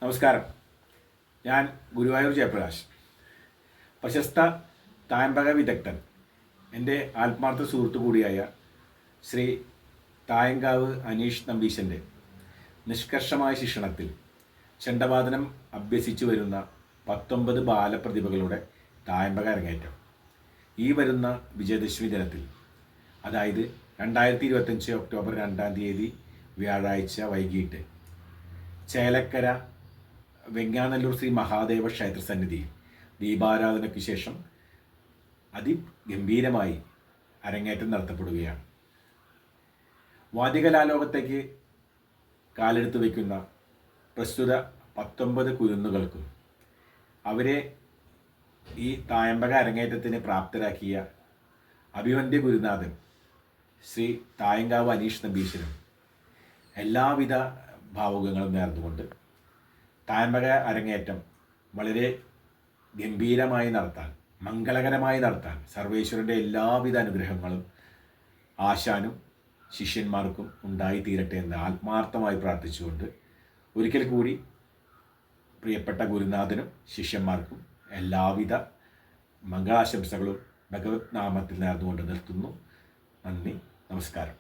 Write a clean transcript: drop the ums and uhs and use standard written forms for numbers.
നമസ്കാരം. ഞാൻ ഗുരുവായൂർ ജയപ്രകാശ്, പ്രശസ്ത തായമ്പക വിദഗ്ധൻ, എൻ്റെ ആത്മാർത്ഥ സുഹൃത്തു കൂടിയായ ശ്രീ തായങ്കാവ് അനീഷ് നമ്പീശൻ്റെ നിഷ്കർഷമായ ശിക്ഷണത്തിൽ ചെണ്ടവാദനം അഭ്യസിച്ചു വരുന്ന 19 ബാലപ്രതിഭകളുടെ തായമ്പക അരങ്ങേറ്റം ഈ വരുന്ന വിജയദശമി ദിനത്തിൽ, അതായത് 2025 ഒക്ടോബർ 2-ാം തീയതി വ്യാഴാഴ്ച വൈകിട്ട് ചേലക്കര വെങ്ങാനല്ലൂർ ശ്രീ മഹാദേവ ക്ഷേത്ര സന്നിധിയിൽ ദീപാരാധനയ്ക്ക് ശേഷം അതിഗംഭീരമായി അരങ്ങേറ്റം നടത്തപ്പെടുകയാണ്. വാദ്യകലാലോകത്തേക്ക് കാലെടുത്ത് വയ്ക്കുന്ന പ്രസ്തുത 19 കുരുന്നുകൾക്കും അവരെ ഈ തായമ്പക അരങ്ങേറ്റത്തിന് പ്രാപ്തരാക്കിയ അഭിവന്ദ്യ ഗുരുനാഥൻ ശ്രീ തായങ്കാവ് അനീഷ് നമ്പീശനും എല്ലാവിധ ഭാവുകങ്ങളും നേർന്നുകൊണ്ട് തായമ്പക അരങ്ങേറ്റം വളരെ ഗംഭീരമായി നടത്താൻ, മംഗളകരമായി നടത്താൻ സർവേശ്വരൻ്റെ എല്ലാവിധ അനുഗ്രഹങ്ങളും ആശാനും ശിഷ്യന്മാർക്കും ഉണ്ടായിത്തീരട്ടെ എന്ന് ആത്മാർത്ഥമായി പ്രാർത്ഥിച്ചുകൊണ്ട് ഒരിക്കൽ കൂടി പ്രിയപ്പെട്ട ഗുരുനാഥനും ശിഷ്യന്മാർക്കും എല്ലാവിധ മംഗളാശംസകളും ഭഗവത് നാമത്തിൽ നേർന്നുകൊണ്ട് നിർത്തുന്നു. നന്ദി, നമസ്കാരം.